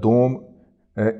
2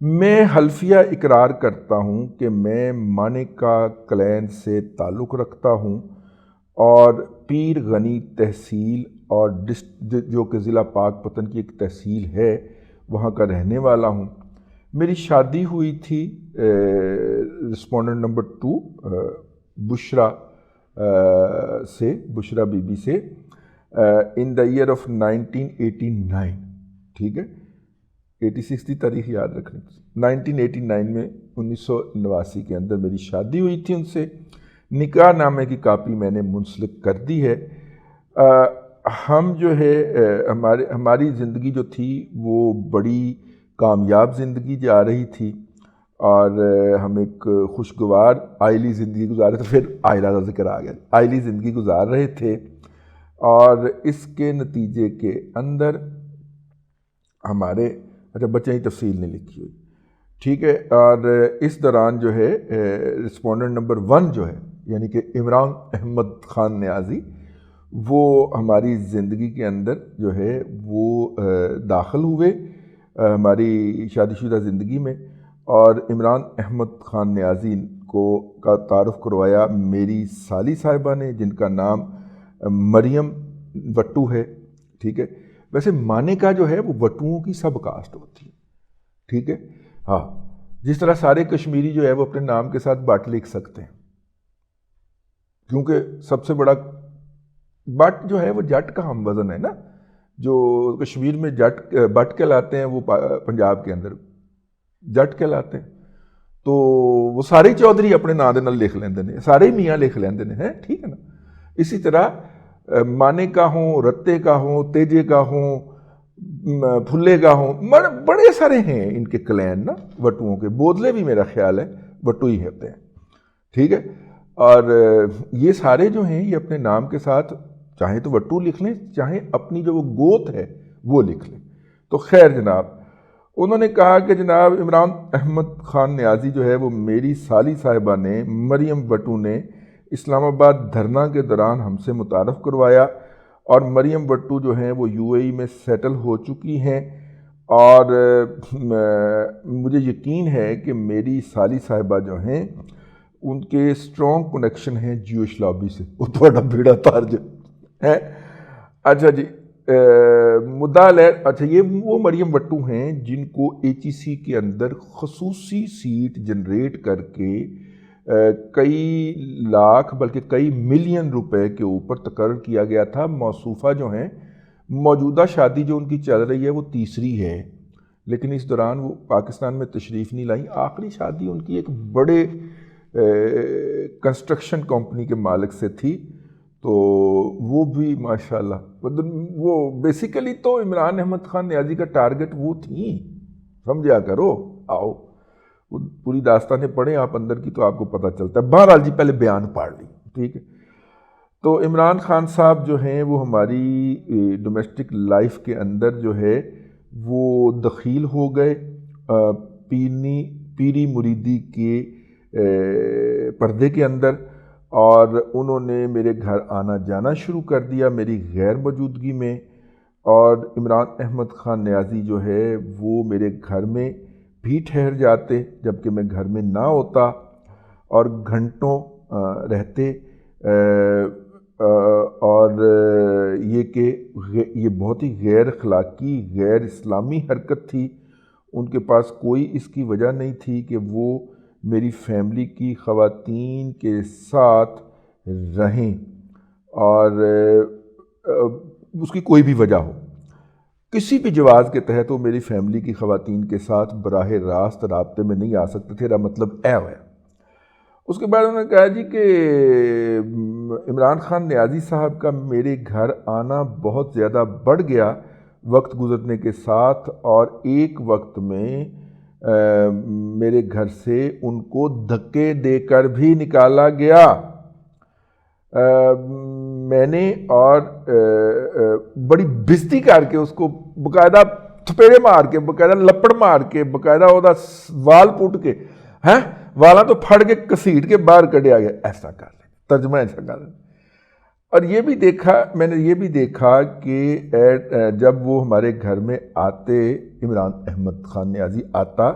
میں حلفیہ اقرار کرتا ہوں کہ میں مانیکا کلین سے تعلق رکھتا ہوں اور پیر غنی تحصیل اور جو کہ ضلع پاک پتن کی ایک تحصیل ہے وہاں کا رہنے والا ہوں۔ میری شادی ہوئی تھی respondent number 2 Bushra be be سے ان دا ایئر آف 1989، ٹھیک ہے، 86 کی تاریخ یاد رکھنی، 1989 میں 1989 کے اندر میری شادی ہوئی تھی ان سے۔ نکاح نامے کی کاپی میں نے منسلک کر دی ہے۔ ہم جو ہے ہماری زندگی جو تھی وہ بڑی کامیاب زندگی جا رہی تھی اور ہم ایک خوشگوار آئلی زندگی گزار رہے تھے، پھر آئلہ کا ذکر آ گیا، آئلی زندگی گزار رہے تھے، اور اس کے نتیجے کے اندر ہمارے بچے کی تفصیل نہیں لکھی ہوئی، ٹھیک ہے، اور اس دوران جو ہے رسپونڈنٹ نمبر 1 جو ہے یعنی کہ عمران احمد خان نیازی، وہ ہماری زندگی کے اندر جو ہے وہ داخل ہوئے ہماری شادی شدہ زندگی میں، اور عمران احمد خان نیازی کا تعارف کروایا میری سالی صاحبہ نے، جن کا نام مریم وٹو ہے، ٹھیک ہے۔ ویسے مانیکا جو ہے وہ وٹوؤں کی سب کاسٹ ہوتی ہے، ٹھیک ہے، ہاں، جس طرح سارے کشمیری جو ہے وہ اپنے نام کے ساتھ بٹ لکھ سکتے ہیں، کیونکہ سب سے بڑا بٹ جو ہے وہ جٹ کا ہم وزن ہے نا، جو کشمیر میں بٹ کہلاتے ہیں وہ پنجاب کے اندر جٹ کہلاتے ہیں، تو وہ سارے چودھری اپنے نام دے نال لکھ لیندے نے، سارے میاں لکھ لیندے نے، ہیں، ٹھیک ہے نا۔ اسی طرح مانے کا ہوں، رتے کا ہوں، تیجے کا ہوں، پھلے کا ہوں، بڑے سارے ہیں ان کے کلین نا وٹوؤں کے، بودلے بھی میرا خیال ہے وٹو ہی ہوتے ہیں، ٹھیک ہے۔ اور یہ سارے جو ہیں یہ اپنے نام کے ساتھ چاہیں تو وٹو لکھ لیں، چاہیں اپنی جو وہ گوت ہے وہ لکھ لیں۔ تو خیر جناب، انہوں نے کہا کہ جناب عمران احمد خان نیازی جو ہے وہ میری سالی صاحبہ نے مریم وٹو نے اسلام آباد دھرنا کے دوران ہم سے متعارف کروایا، اور مریم وٹو جو ہیں وہ یو اے ای میں سیٹل ہو چکی ہیں، اور مجھے یقین ہے کہ میری سالی صاحبہ جو ہیں ان کے اسٹرانگ کنیکشن ہیں جیوش لابی سے، وہ تھوڑا بیڑا تارج ہے۔ اچھا جی، اچھا یہ وہ مریم وٹو ہیں جن کو ایچ ای سی کے اندر خصوصی سیٹ جنریٹ کر کے کئی لاکھ بلکہ کئی ملین روپے کے اوپر تقرر کیا گیا تھا۔ موصوفہ جو ہیں، موجودہ شادی جو ان کی چل رہی ہے وہ تیسری ہے، لیکن اس دوران وہ پاکستان میں تشریف نہیں لائیں۔ آخری شادی ان کی ایک بڑے کنسٹرکشن کمپنی کے مالک سے تھی، تو وہ بھی ماشاءاللہ وہ بیسیکلی تو عمران احمد خان نیازی کا ٹارگٹ وہ تھیں، سمجھا کرو، آؤ وہ پوری داستانیں پڑھیں آپ اندر کی تو آپ کو پتہ چلتا ہے۔ بہرحال جی پہلے بیان پڑھ لی، ٹھیک ہے۔ تو عمران خان صاحب جو ہیں وہ ہماری ڈومیسٹک لائف کے اندر جو ہے وہ دخیل ہو گئے پیری مریدی کے پردے کے اندر، اور انہوں نے میرے گھر آنا جانا شروع کر دیا میری غیر موجودگی میں، اور عمران احمد خان نیازی جو ہے وہ میرے گھر میں بھی ٹھہر جاتے جبکہ میں گھر میں نہ ہوتا، اور گھنٹوں رہتے، اور یہ کہ یہ بہت ہی غیر اخلاقی غیر اسلامی حرکت تھی۔ ان کے پاس کوئی اس کی وجہ نہیں تھی کہ وہ میری فیملی کی خواتین کے ساتھ رہیں، اور اس کی کوئی بھی وجہ ہو، کسی بھی جواز کے تحت وہ میری فیملی کی خواتین کے ساتھ براہ راست رابطے میں نہیں آ سکتے تھے۔ مطلب اے ہوا۔ اس کے بعد انہوں نے کہا جی کہ عمران خان نیازی صاحب کا میرے گھر آنا بہت زیادہ بڑھ گیا وقت گزرنے کے ساتھ، اور ایک وقت میں میرے گھر سے ان کو دھکے دے کر بھی نکالا گیا۔ میں نے اور بڑی بزتی کر کے اس کو باقاعدہ تھپیڑے مار کے، باقاعدہ لپڑ مار کے، باقاعدہ وہ وال پوٹ کے، ہیں والا تو پھڑ کے کسیٹ کے باہر کڈیا گیا۔ ایسا کر لیں، ترجمہ ایسا کر لیں۔ اور یہ بھی دیکھا، میں نے یہ بھی دیکھا کہ جب وہ ہمارے گھر میں آتے، عمران احمد خان نیازی آتا،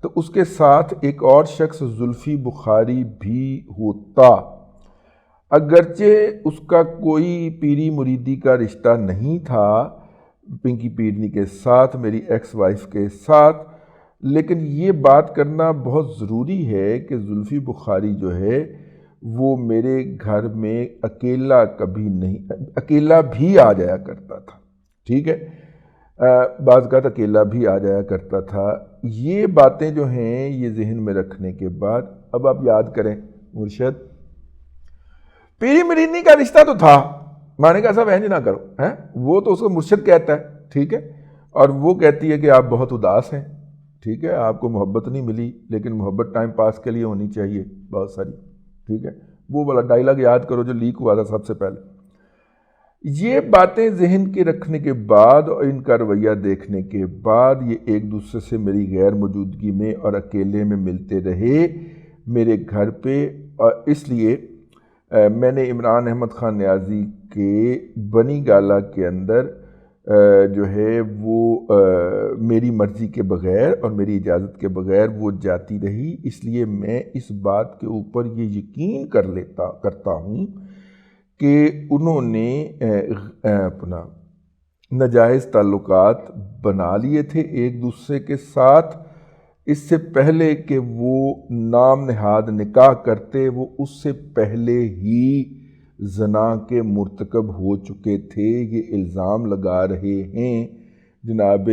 تو اس کے ساتھ ایک اور شخص زلفی بخاری بھی ہوتا، اگرچہ اس کا کوئی پیری مریدی کا رشتہ نہیں تھا پنکی پیرنی کے ساتھ، میری ایکس وائف کے ساتھ، لیکن یہ بات کرنا بہت ضروری ہے کہ زلفی بخاری جو ہے وہ میرے گھر میں اکیلا کبھی نہیں، اکیلا بھی آ جایا کرتا تھا، ٹھیک ہے، بعض اوقات اکیلا بھی آ جایا کرتا تھا۔ یہ باتیں جو ہیں یہ ذہن میں رکھنے کے بعد اب آپ یاد کریں، مرشد پیری مرینی کا رشتہ تو تھا، میں نے کہا صاحب اینج نہ کرو، وہ تو اس کو مرشد کہتا ہے، ٹھیک ہے، اور وہ کہتی ہے کہ آپ بہت اداس ہیں، ٹھیک ہے، آپ کو محبت نہیں ملی، لیکن محبت ٹائم پاس کے لیے ہونی چاہیے بہت ساری، ٹھیک ہے، وہ والا ڈائلاگ یاد کرو جو لیک ہوا تھا سب سے پہلے۔ یہ باتیں ذہن کے رکھنے کے بعد اور ان کا رویہ دیکھنے کے بعد یہ ایک دوسرے سے میری غیر موجودگی میں اور اکیلے میں ملتے رہے میرے گھر پہ، اور اس لیے میں نے عمران احمد خان نیازی کے بنی گالہ کے اندر جو ہے وہ میری مرضی کے بغیر اور میری اجازت کے بغیر وہ جاتی رہی، اس لیے میں اس بات کے اوپر یہ یقین کرتا ہوں کہ انہوں نے اپنا ناجائز تعلقات بنا لیے تھے ایک دوسرے کے ساتھ، اس سے پہلے کہ وہ نام نہاد نکاح کرتے وہ اس سے پہلے ہی زنا کے مرتکب ہو چکے تھے۔ یہ الزام لگا رہے ہیں جناب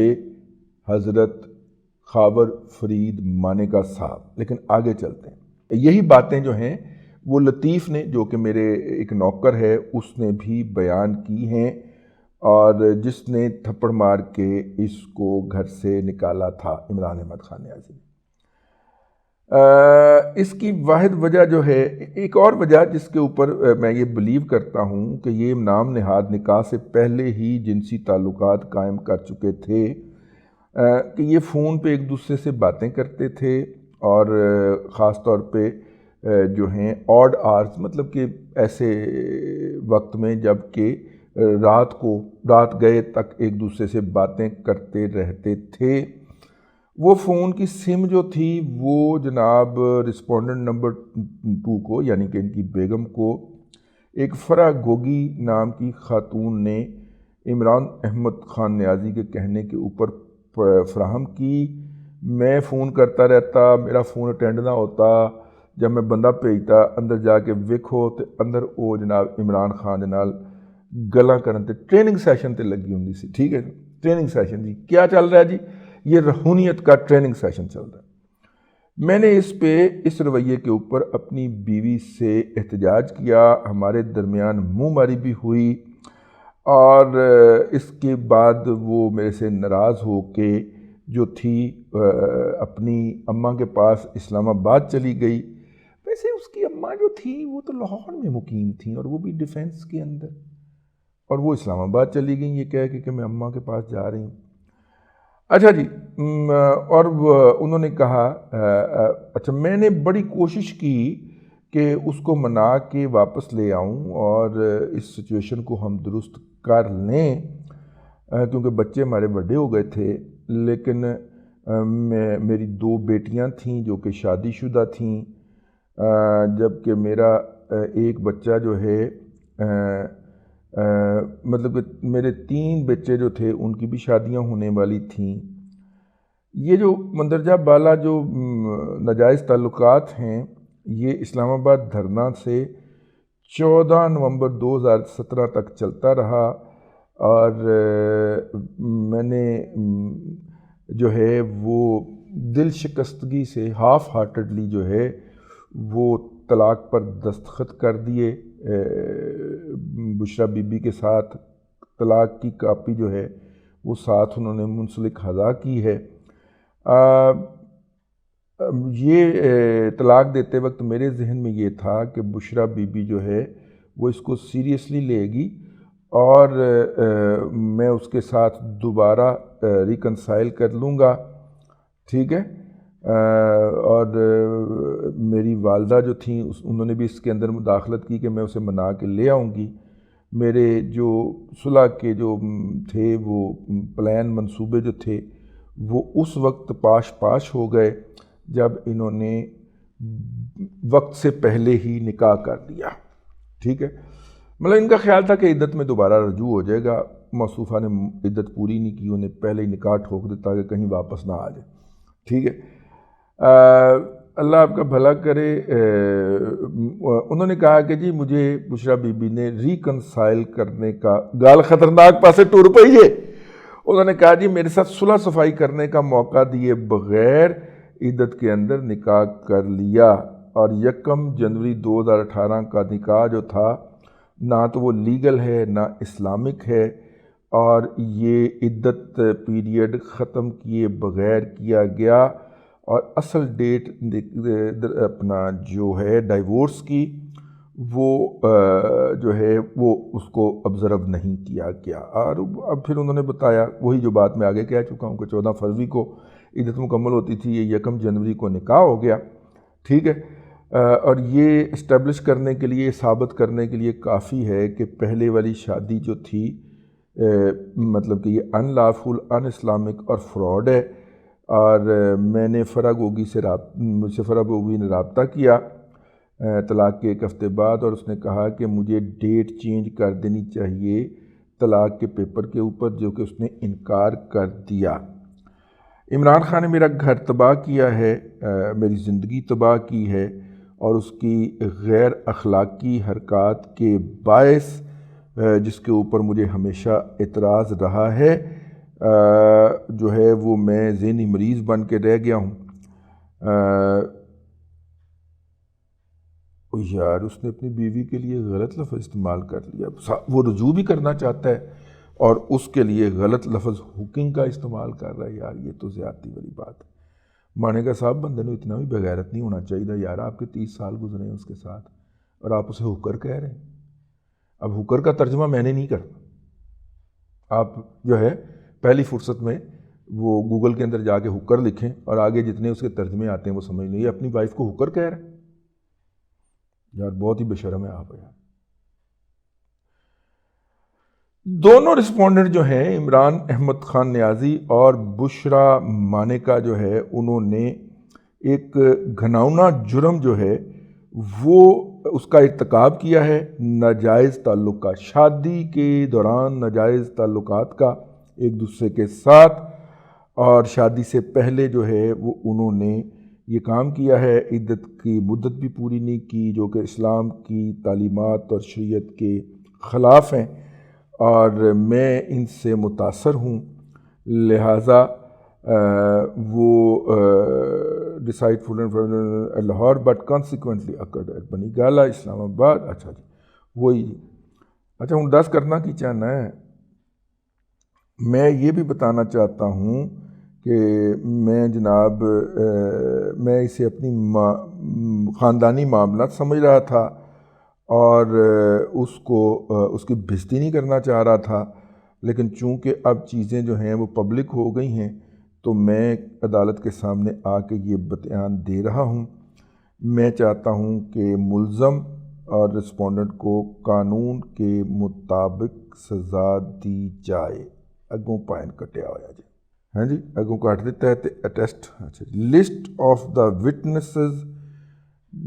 حضرت خاور فرید مانیکا صاحب، لیکن آگے چلتے ہیں۔ یہی باتیں جو ہیں وہ لطیف نے، جو کہ میرے ایک نوکر ہے، اس نے بھی بیان کی ہیں، اور جس نے تھپڑ مار کے اس کو گھر سے نکالا تھا عمران احمد خان نیازی۔ اس کی واحد وجہ جو ہے، ایک اور وجہ جس کے اوپر میں یہ بلیو کرتا ہوں کہ یہ نام نہاد نکاح سے پہلے ہی جنسی تعلقات قائم کر چکے تھے، کہ یہ فون پہ ایک دوسرے سے باتیں کرتے تھے، اور خاص طور پہ جو ہیں آڈ آرز، مطلب کہ ایسے وقت میں جب کہ رات گئے تک ایک دوسرے سے باتیں کرتے رہتے تھے۔ وہ فون کی سم جو تھی وہ جناب رسپونڈنٹ نمبر 2 کو، یعنی کہ ان کی بیگم کو، ایک فرح گوگی نام کی خاتون نے عمران احمد خان نیازی کے کہنے کے اوپر فراہم کی۔ میں فون کرتا رہتا، میرا فون اٹینڈ نہ ہوتا، جب میں بندہ بھیجتا اندر جا کے ویکھو تو اندر وہ جناب عمران خان دے نال گلاں کرن تے ٹریننگ سیشن تے لگی ہوندی سی، ٹھیک ہے، ٹریننگ سیشن جی کیا چل رہا ہے جی، یہ روحانیت کا ٹریننگ سیشن چل رہا ہے۔ میں نے اس رویے کے اوپر اپنی بیوی سے احتجاج کیا، ہمارے درمیان منہ ماری بھی ہوئی، اور اس کے بعد وہ میرے سے ناراض ہو کے جو تھی اپنی اماں کے پاس اسلام آباد چلی گئی۔ ویسے اس کی اماں جو تھی وہ تو لاہور میں مقیم تھیں، اور وہ بھی ڈیفینس کے اندر، اور وہ اسلام آباد چلی گئیں یہ کہہ کے کہ میں اماں کے پاس جا رہی ہوں۔ اچھا جی، اور انہوں نے کہا، اچھا میں نے بڑی کوشش کی کہ اس کو منا کے واپس لے آؤں اور اس سچویشن کو ہم درست کر لیں، کیونکہ بچے ہمارے بڑے ہو گئے تھے، لیکن میری 2 بیٹیاں تھیں جو کہ شادی شدہ تھیں، جبکہ میرا ایک بچہ جو ہے مطلب کہ میرے 3 بچے جو تھے ان کی بھی شادیاں ہونے والی تھیں۔ یہ جو مندرجہ بالا جو ناجائز تعلقات ہیں یہ اسلام آباد دھرنا سے 14 نومبر 2017 تک چلتا رہا، اور میں نے جو ہے وہ دل شکستگی سے ہاف ہارٹڈلی جو ہے وہ طلاق پر دستخط کر دیے۔ بشرا بی بی کے ساتھ طلاق کی کاپی جو ہے وہ ساتھ انہوں نے منسلک ہضا کی ہے۔ یہ طلاق دیتے وقت میرے ذہن میں یہ تھا کہ بشرا بی بی جو ہے وہ اس کو سیریسلی لے گی، اور میں اس کے ساتھ دوبارہ ریکنسائل کر لوں گا، ٹھیک ہے، اور میری والدہ جو تھیں انہوں نے بھی اس کے اندر مداخلت کی کہ میں اسے منا کے لے آؤں گی۔ میرے جو صلح کے جو تھے وہ پلان منصوبے جو تھے وہ اس وقت پاش ہو گئے جب انہوں نے وقت سے پہلے ہی نکاح کر لیا. ٹھیک ہے، مطلب ان کا خیال تھا کہ عدت میں دوبارہ رجوع ہو جائے گا. موصوفہ نے عدت پوری نہیں کی، انہیں پہلے ہی نکاح ٹھوک دیتا کہ کہیں واپس نہ آ جائے. ٹھیک ہے، اللہ آپ کا بھلا کرے. انہوں نے کہا کہ جی مجھے بشرا بی بی نے ریکنسائل کرنے کا گال خطرناک پاسے ٹور پئیے. انہوں نے کہا جی میرے ساتھ صلح صفائی کرنے کا موقع دیے بغیر عدت کے اندر نکاح کر لیا، اور 1 جنوری 2018 کا نکاح جو تھا نہ تو وہ لیگل ہے نہ اسلامک ہے، اور یہ عدت پیریڈ ختم کیے بغیر کیا گیا، اور اصل ڈیٹ اپنا جو ہے ڈائیورس کی وہ جو ہے وہ اس کو آبزرو نہیں کیا گیا. اور اب پھر انہوں نے بتایا وہی جو بات میں آگے کہہ چکا ہوں کہ 14 فروری کو عدت مکمل ہوتی تھی، یہ 1 جنوری کو نکاح ہو گیا. ٹھیک ہے، اور یہ اسٹیبلش کرنے کے لیے، ثابت کرنے کے لیے کافی ہے کہ پہلے والی شادی جو تھی مطلب کہ یہ ان لافل، ان اسلامک اور فراڈ ہے. اور میں نے فرح گوگی سے مجھ سے فرح گوگی نے رابطہ کیا طلاق کے 1 ہفتے بعد، اور اس نے کہا کہ مجھے ڈیٹ چینج کر دینی چاہیے طلاق کے پیپر کے اوپر، جو کہ اس نے انکار کر دیا. عمران خان نے میرا گھر تباہ کیا ہے، میری زندگی تباہ کی ہے، اور اس کی غیر اخلاقی حرکات کے باعث جس کے اوپر مجھے ہمیشہ اعتراض رہا ہے جو ہے وہ میں ذہنی مریض بن کے رہ گیا ہوں. یار اس نے اپنی بیوی کے لیے غلط لفظ استعمال کر لیا، وہ رجوع بھی کرنا چاہتا ہے اور اس کے لیے غلط لفظ ہوکنگ کا استعمال کر رہا ہے. یار یہ تو زیادتی والی بات ہے. مانے کا صاحب بندے نے اتنا بھی بغیرت نہیں ہونا چاہیے. یار آپ کے 30 سال گزرے ہیں اس کے ساتھ اور آپ اسے ہوکر کہہ رہے ہیں. اب ہوکر کا ترجمہ میں نے نہیں کرنا، آپ جو ہے پہلی فرصت میں وہ گوگل کے اندر جا کے ہوکر لکھیں اور آگے جتنے اس کے ترجمے آتے ہیں وہ سمجھ لیں. یہ اپنی وائف کو ہوکر کہہ رہے ہیں. یار بہت ہی بے شرم ہے آپ. یار دونوں رسپونڈنٹ جو ہیں عمران احمد خان نیازی اور بشرا مانیکا جو ہے انہوں نے ایک گھناؤنا جرم جو ہے وہ اس کا ارتکاب کیا ہے، ناجائز تعلقات، شادی کے دوران ناجائز تعلقات کا ایک دوسرے کے ساتھ، اور شادی سے پہلے جو ہے وہ انہوں نے یہ کام کیا ہے. عدت کی مدت بھی پوری نہیں کی، جو کہ اسلام کی تعلیمات اور شریعت کے خلاف ہیں، اور میں ان سے متاثر ہوں. لہٰذا وہ decide Lahore but consequently occurred at Bani Gala اسلام آباد. اچھا جی وہی. اچھا ہوں دس کرنا کی چاہنا ہے. میں یہ بھی بتانا چاہتا ہوں کہ میں جناب میں اسے اپنی خاندانی معاملات سمجھ رہا تھا اور اس کی بےزتی نہیں کرنا چاہ رہا تھا، لیکن چونکہ اب چیزیں جو ہیں وہ پبلک ہو گئی ہیں تو میں عدالت کے سامنے آ کے یہ بیان دے رہا ہوں. میں چاہتا ہوں کہ ملزم اور رسپونڈنٹ کو قانون کے مطابق سزا دی جائے. اگوں پائن کٹیا ہوا جی، ہاں جی اگوں کٹ دیتا ہے. اٹیسٹ اچھا list of the witnesses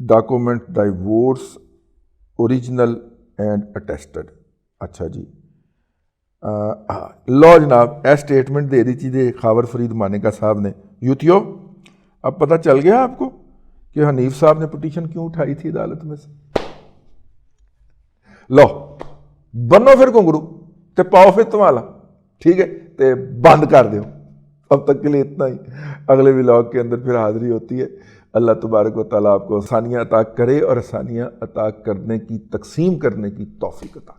document divorce original and attested. اچھا جی لو جناب اے سٹیٹمنٹ دے دی چیزیں خاور فرید مانیکا صاحب نے. یوتھیو اب پتہ چل گیا آپ کو کہ حنیف صاحب نے پٹیشن کیوں اٹھائی تھی عدالت میں سے. لو بنو پھر گھنگرو تے پاؤ پھر تمہالا. ٹھیک ہے تے بند کر دیو. اب تک کے لیے اتنا ہی. اگلے ولاگ کے اندر پھر حاضری ہوتی ہے. اللہ تبارک و تعالیٰ آپ کو آسانیاں عطا کرے اور آسانیاں عطا کرنے کی تقسیم کرنے کی توفیق عطا